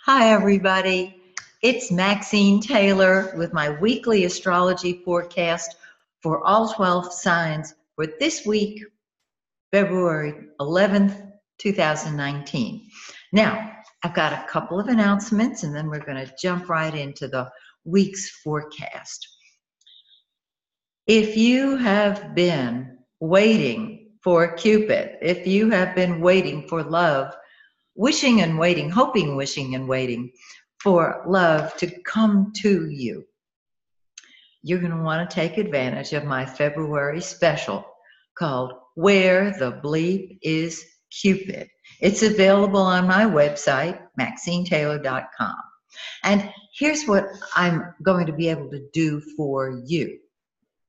Hi, everybody. It's Maxine Taylor with my weekly astrology forecast for all 12 signs for this week, February 11th, 2019. Now, I've got a couple of announcements and then we're going to jump right into the week's forecast. If you have been waiting for Cupid, if you have been waiting for love, wishing and waiting, hoping, wishing and waiting for love to come to you, you're going to want to take advantage of my February special called Where the Bleep is Cupid. It's available on my website, MaxineTaylor.com. And here's what I'm going to be able to do for you.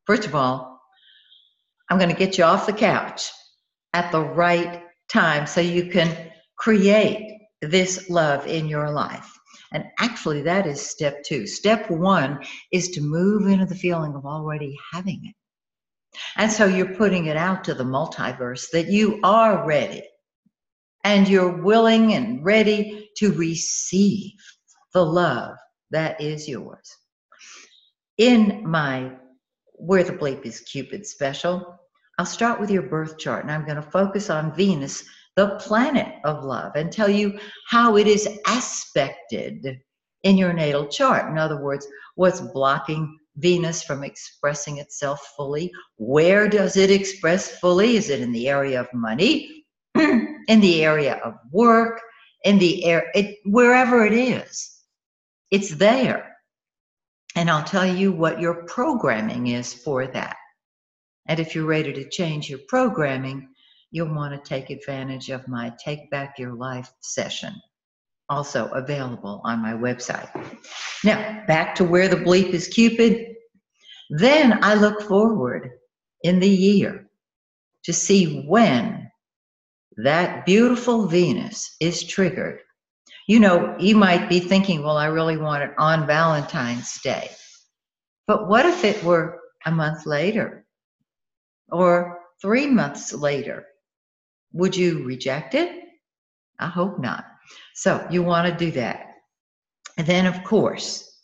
First of all, I'm going to get you off the couch at the right time so you can create this love in your life. And actually, that is step 2. Step 1 is to move into the feeling of already having it. And so you're putting it out to the multiverse that you are ready and you're willing and ready to receive the love that is yours. In my Where the Bleep is Cupid special, I'll start with your birth chart, and I'm going to focus on Venus, the planet of love, and tell you how it is aspected in your natal chart. In other words, what's blocking Venus from expressing itself fully? Where does it express fully? Is it in the area of money, in the area of work, in the wherever it is? It's there. And I'll tell you what your programming is for that. And if you're ready to change your programming, you'll want to take advantage of my Take Back Your Life session, also available on my website. Now, back to Where the Bleep is Cupid. Then I look forward in the year to see when that beautiful Venus is triggered. You know, you might be thinking, well, I really want it on Valentine's Day. But what if it were a month later? Or 3 months later? Would you reject it? I hope not. So you want to do that. And then, of course,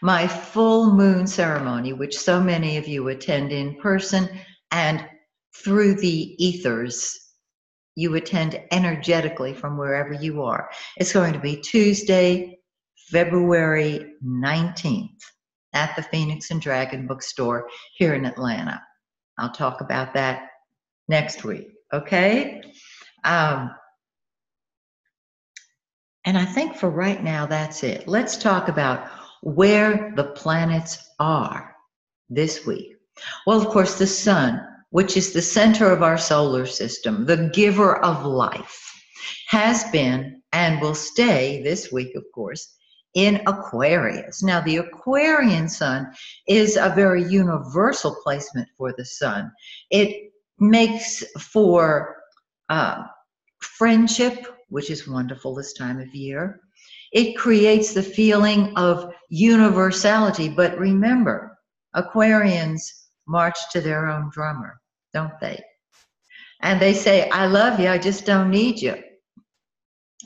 my full moon ceremony, which so many of you attend in person and through the ethers, you attend energetically from wherever you are. It's going to be Tuesday, February 19th at the Phoenix and Dragon Bookstore here in Atlanta. I'll talk about that next week, okay? And I think for right now, that's it. Let's talk about where the planets are this week. Well, of course, the sun, which is the center of our solar system, the giver of life, has been and will stay this week, of course, in Aquarius. Now, the Aquarian sun is a very universal placement for the sun. It makes for friendship, which is wonderful this time of year. It creates the feeling of universality. But remember, Aquarians march to their own drummer, don't they? And they say, I love you, I just don't need you.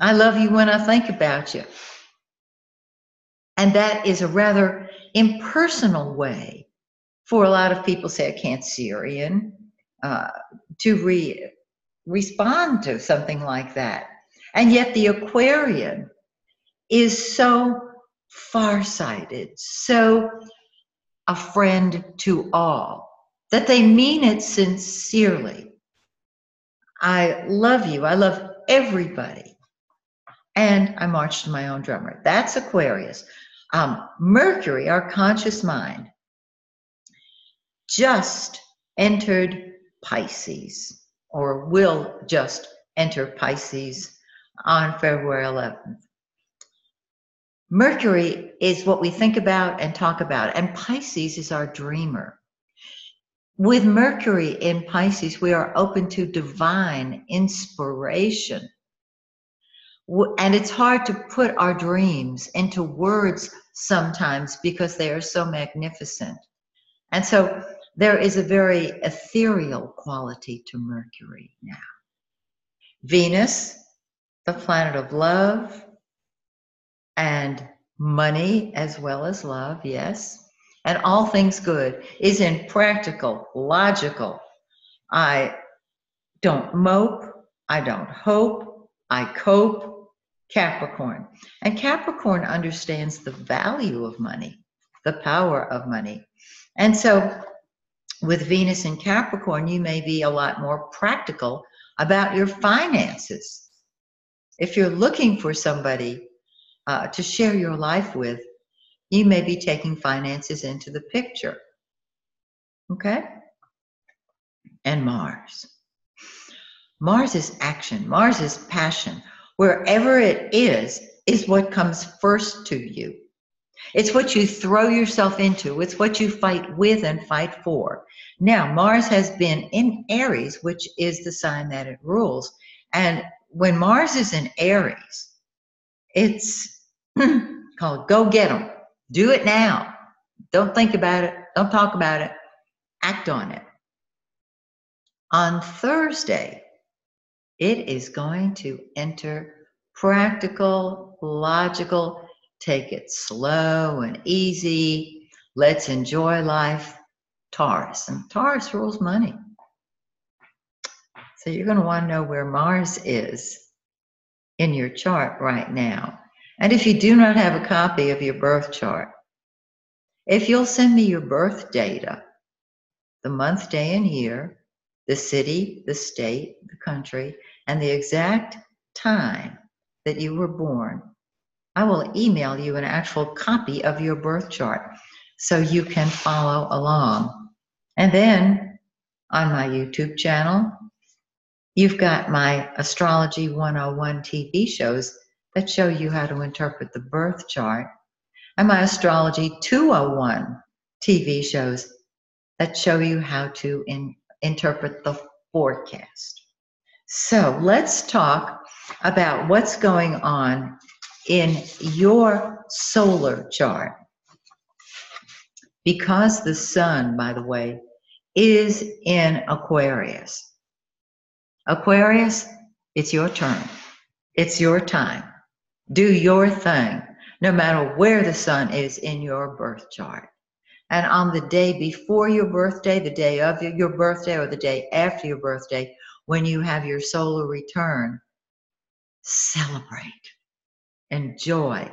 I love you when I think about you. And that is a rather impersonal way for a lot of people, say a Cancerian, to respond to something like that. And yet the Aquarian is so farsighted, so a friend to all, that they mean it sincerely. I love you. I love everybody. And I march to my own drummer. That's Aquarius. Mercury, our conscious mind, just entered Pisces, or will just enter Pisces on February 11th. Mercury is what we think about and talk about, and Pisces is our dreamer. With Mercury in Pisces, we are open to divine inspiration. And it's hard to put our dreams into words sometimes because they are so magnificent. And so there is a very ethereal quality to Mercury now. Venus, the planet of love, and money as well as love, yes. And all things good is in practical, logical. I don't mope, I don't hope, I cope. Capricorn. And Capricorn understands the value of money, the power of money. And so with Venus in Capricorn, you may be a lot more practical about your finances. If you're looking for somebody to share your life with, you may be taking finances into the picture. Okay? And Mars. Mars is action. Mars is passion. Wherever it is what comes first to you. It's what you throw yourself into. It's what you fight with and fight for. Now, Mars has been in Aries, which is the sign that it rules. And when Mars is in Aries, it's called go get 'em. Do it now. Don't think about it. Don't talk about it. Act on it. On Thursday, it is going to enter practical, logical, take it slow and easy. Let's enjoy life. Taurus. And Taurus rules money. So you're going to want to know where Mars is in your chart right now. And if you do not have a copy of your birth chart, if you'll send me your birth data, the month, day, and year, the city, the state, the country, and the exact time that you were born, I will email you an actual copy of your birth chart so you can follow along. And then on my YouTube channel, you've got my Astrology 101 TV shows that show you how to interpret the birth chart, and my Astrology 201 TV shows that show you how to interpret the forecast. So let's talk about what's going on in your solar chart. Because the sun, by the way, is in Aquarius. Aquarius, it's your turn. It's your time. Do your thing, no matter where the sun is in your birth chart. And on the day before your birthday, the day of your birthday, or the day after your birthday, when you have your solar return, celebrate, enjoy.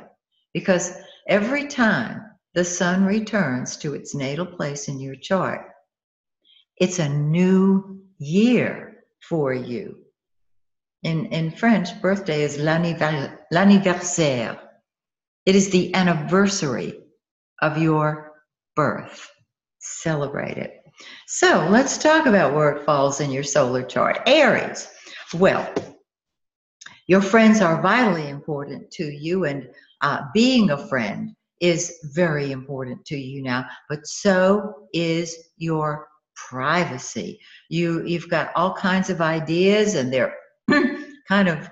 Because every time the sun returns to its natal place in your chart, it's a new year for you. In French, birthday is l'anniversaire. It is the anniversary of your birth. Celebrate it. So let's talk about where it falls in your solar chart. Aries. Well, your friends are vitally important to you, and being a friend is very important to you now, but so is your privacy. You've got all kinds of ideas, and they're kind of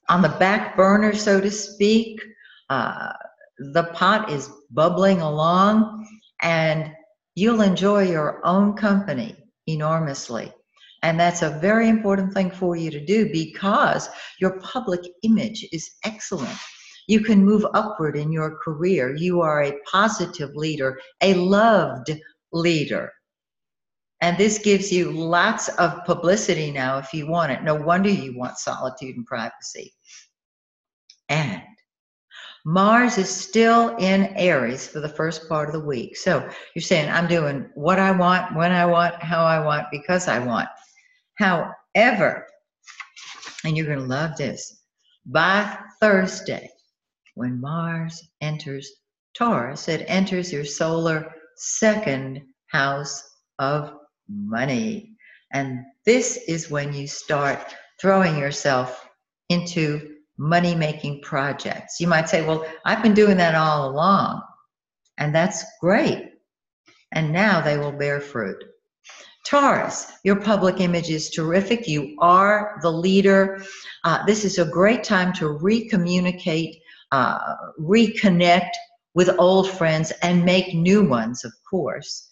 on the back burner, so to speak. The pot is bubbling along, and you'll enjoy your own company enormously. And that's a very important thing for you to do, because your public image is excellent. You can move upward in your career. You are a positive leader, a loved leader. And this gives you lots of publicity now if you want it. No wonder you want solitude and privacy. And Mars is still in Aries for the first part of the week. So you're saying, I'm doing what I want, when I want, how I want, because I want. However, and you're going to love this, by Thursday, when Mars enters Taurus, it enters your solar second house of money. And this is when you start throwing yourself into money-making projects. You might say, well, I've been doing that all along, and that's great. And now they will bear fruit. Taurus, your public image is terrific. You are the leader. This is a great time to recommunicate, reconnect with old friends, and make new ones, of course.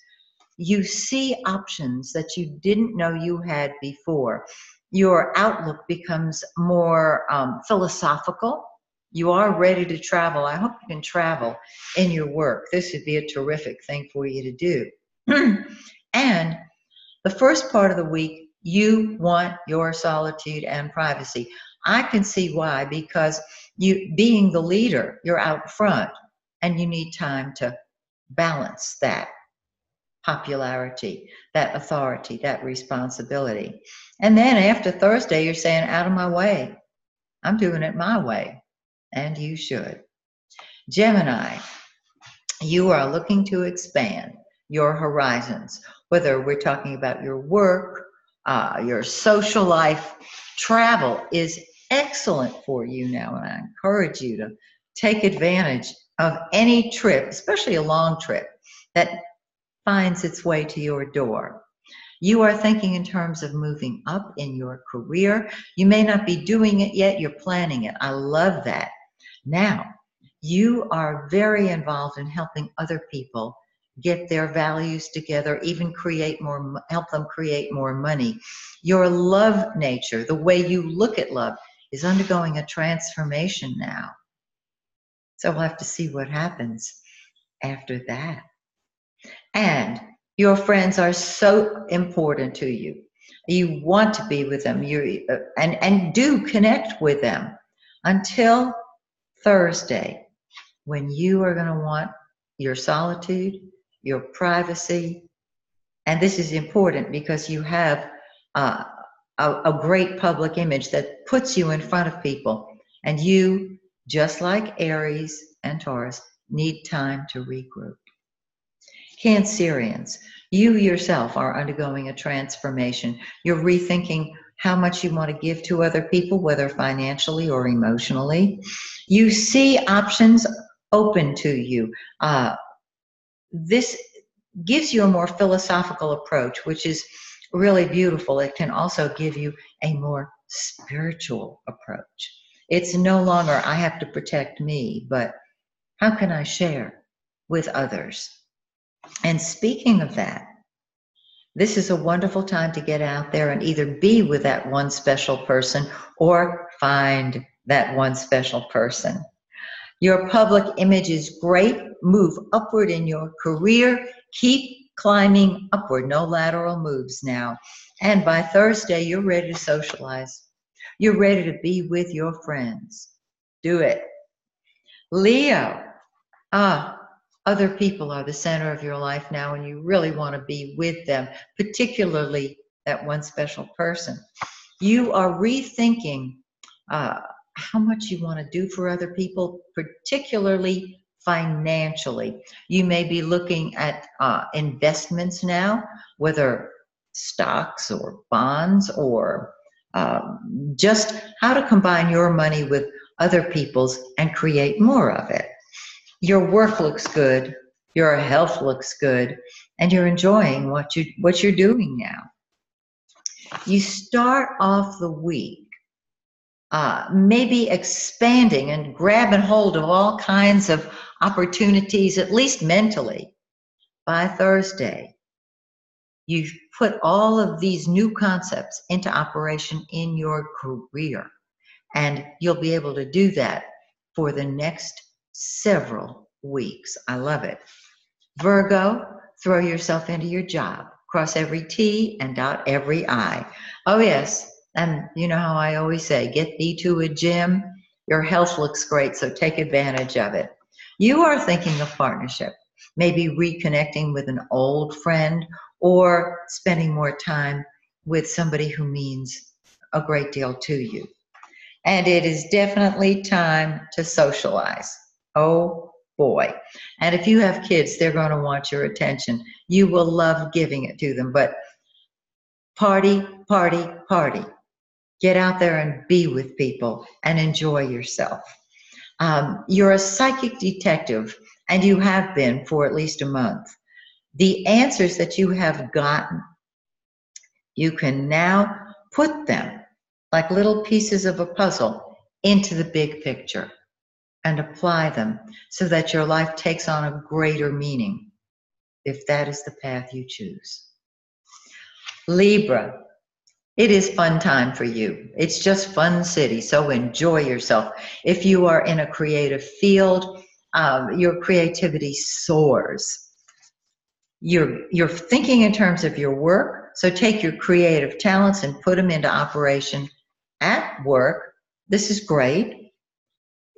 You see options that you didn't know you had before. Your outlook becomes more philosophical. You are ready to travel. I hope you can travel in your work. This would be a terrific thing for you to do. And the first part of the week, you want your solitude and privacy. I can see why, because you, being the leader, you're out front and you need time to balance that popularity, that authority, that responsibility. And then after Thursday, you're saying, out of my way. I'm doing it my way. And you should. Gemini, you are looking to expand your horizons, whether we're talking about your work, your social life. Travel is excellent for you now, and I encourage you to take advantage of any trip, especially a long trip, that finds its way to your door. You are thinking in terms of moving up in your career. You may not be doing it yet, you're planning it. I love that. Now, you are very involved in helping other people get their values together, even create more, help them create more money. Your love nature, the way you look at love, is undergoing a transformation now. So we'll have to see what happens after that. And your friends are so important to you. You want to be with them, and do connect with them until Thursday, when you are going to want your solitude, your privacy. And this is important because you have a great public image that puts you in front of people. And you, just like Aries and Taurus, need time to regroup. Cancerians, you yourself are undergoing a transformation. You're rethinking how much you want to give to other people, whether financially or emotionally. You see options open to you. This gives you a more philosophical approach, which is really beautiful. It can also give you a more spiritual approach. It's no longer, I have to protect me, but how can I share with others? And speaking of that, this is a wonderful time to get out there and either be with that one special person or find that one special person. Your public image is great. Move upward in your career. Keep climbing upward. No lateral moves now. And by Thursday, you're ready to socialize. You're ready to be with your friends. Do it. Leo. Other people are the center of your life now, and you really want to be with them, particularly that one special person. You are rethinking how much you want to do for other people, particularly financially. You may be looking at investments now, whether stocks or bonds, or just how to combine your money with other people's and create more of it. Your work looks good, your health looks good, and you're enjoying what you're doing now. You start off the week maybe expanding and grabbing hold of all kinds of opportunities, at least mentally. By Thursday, you've put all of these new concepts into operation in your career, and you'll be able to do that for the next several weeks. I love it. Virgo, throw yourself into your job. Cross every T and dot every I. Oh, yes. And you know how I always say, get thee to a gym. Your health looks great, so take advantage of it. You are thinking of partnership, maybe reconnecting with an old friend or spending more time with somebody who means a great deal to you. And it is definitely time to socialize. Oh boy. And if you have kids, they're going to want your attention. You will love giving it to them, but party, party, party. Get out there and be with people and enjoy yourself. You're a psychic detective, and you have been for at least a month. The answers that you have gotten, you can now put them like little pieces of a puzzle into the big picture and apply them so that your life takes on a greater meaning, if that is the path you choose. Libra, It is fun time for you. It's just fun city, so enjoy yourself. If you are in a creative field, your creativity soars. You're thinking in terms of your work, so take your creative talents and put them into operation at work. This is great.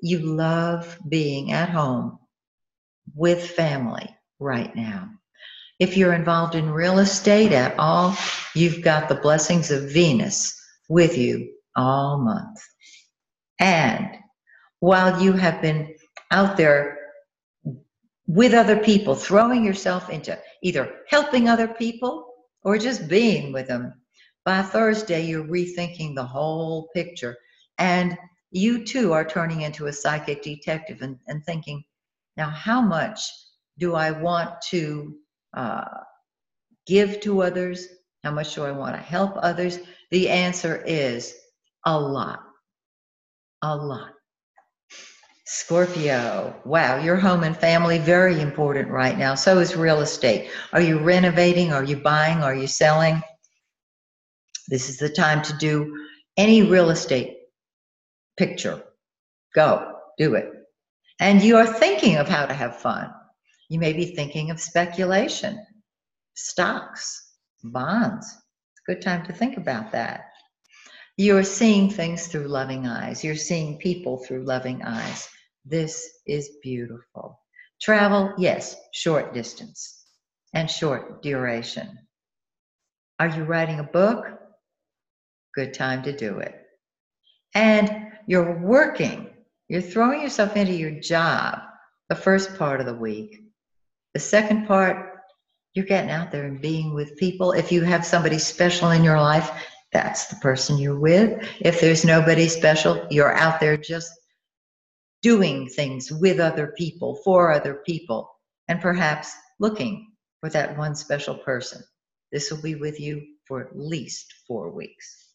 You love being at home with family right now. If you're involved in real estate at all, you've got the blessings of Venus with you all month. And while you have been out there with other people, throwing yourself into either helping other people or just being with them, by Thursday, you're rethinking the whole picture. And you too are turning into a psychic detective and thinking, now, how much do I want to give to others? How much do I want to help others? The answer is a lot. A lot. Scorpio, wow, your home and family, very important right now. So is real estate. Are you renovating? Are you buying? Are you selling? This is the time to do any real estate picture. Go, do it. And you are thinking of how to have fun. You may be thinking of speculation, stocks, bonds. It's a good time to think about that. You're seeing things through loving eyes. You're seeing people through loving eyes. This is beautiful. Travel, yes, short distance and short duration. Are you writing a book? Good time to do it. And you're working. You're throwing yourself into your job the first part of the week. The second part, you're getting out there and being with people. If you have somebody special in your life, that's the person you're with. If there's nobody special, you're out there just doing things with other people, for other people, and perhaps looking for that one special person. This will be with you for at least 4 weeks.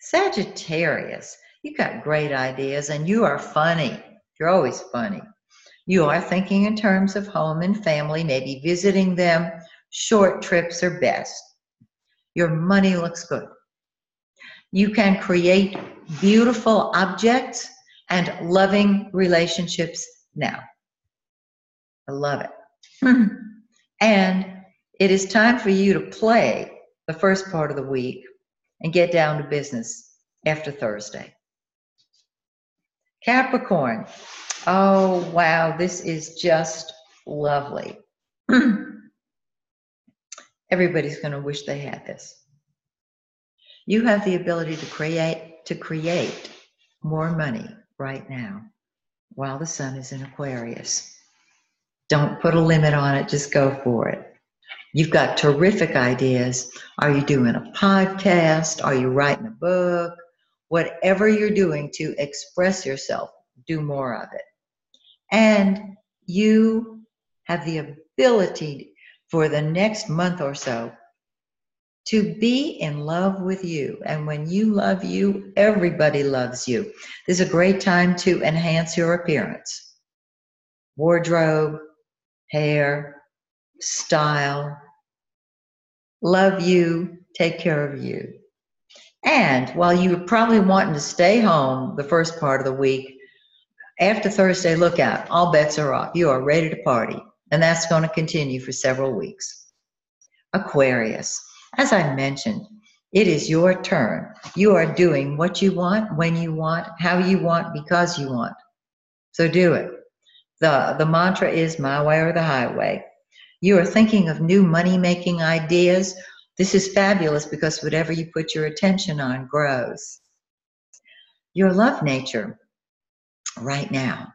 Sagittarius, you got great ideas and you are funny. You're always funny. You are thinking in terms of home and family, maybe visiting them. Short trips are best. Your money looks good. You can create beautiful objects and loving relationships now. I love it. And it is time for you to play the first part of the week and get down to business after Thursday. Capricorn. Oh, wow, this is just lovely. Everybody's going to wish they had this. You have the ability to create more money right now while the sun is in Aquarius. Don't put a limit on it, just go for it. You've got terrific ideas. Are you doing a podcast? Are you writing a book? Whatever you're doing to express yourself, do more of it. And you have the ability for the next month or so to be in love with you. And when you love you, everybody loves you. This is a great time to enhance your appearance. Wardrobe, hair, style. Love you, take care of you. And while you're probably wanting to stay home the first part of the week, after Thursday, look out. All bets are off. You are ready to party. And that's going to continue for several weeks. Aquarius. As I mentioned, it is your turn. You are doing what you want, when you want, how you want, because you want. So do it. The mantra is my way or the highway. You are thinking of new money-making ideas. This is fabulous because whatever you put your attention on grows. Your love nature right now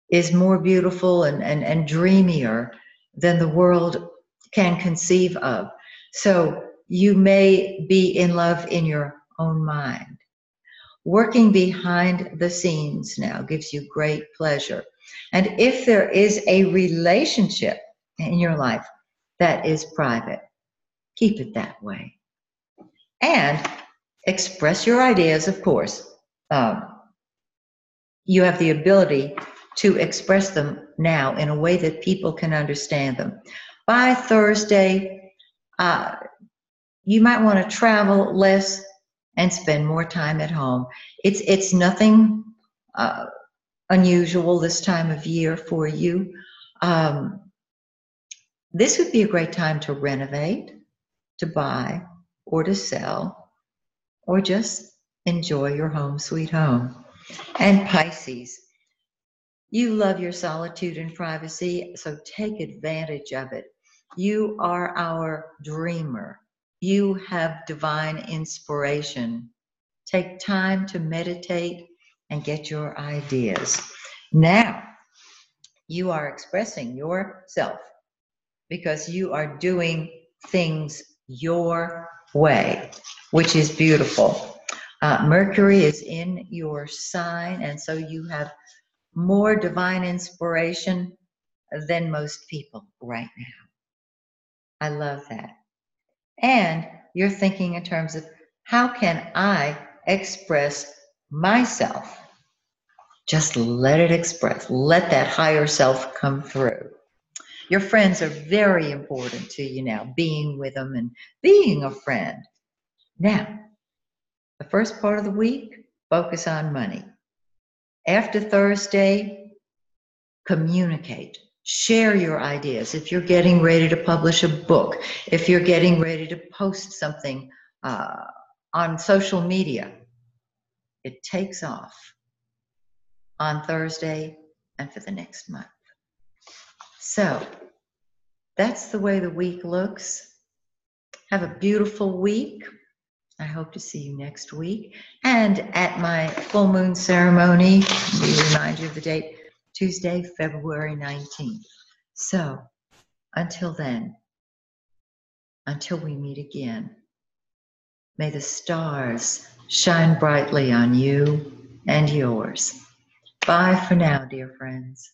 is more beautiful and dreamier than the world can conceive of. So you may be in love in your own mind. Working behind the scenes now gives you great pleasure. And if there is a relationship in your life that is private, keep it that way. And express your ideas, of course. You have the ability to express them now in a way that people can understand them. By Thursday, You might want to travel less and spend more time at home. It's nothing uh, unusual this time of year for you. Um, this would be a great time to renovate, to buy, or to sell, or just enjoy your home sweet home. And Pisces, you love your solitude and privacy, so take advantage of it. You are our dreamer. You have divine inspiration. Take time to meditate and get your ideas. Now, you are expressing yourself because you are doing things your way, which is beautiful. Mercury is in your sign, and so you have more divine inspiration than most people right now. I love that. And you're thinking in terms of how can I express myself? Just let it express. Let that higher self come through. Your friends are very important to you now, being with them and being a friend. Now, the first part of the week, focus on money. After Thursday, communicate. Share your ideas. If you're getting ready to publish a book, if you're getting ready to post something on social media, it takes off on Thursday and for the next month. So that's the way the week looks. Have a beautiful week. I hope to see you next week. And at my full moon ceremony, we remind you of the date, Tuesday, February 19th. So until then, until we meet again, may the stars shine brightly on you and yours. Bye for now, dear friends.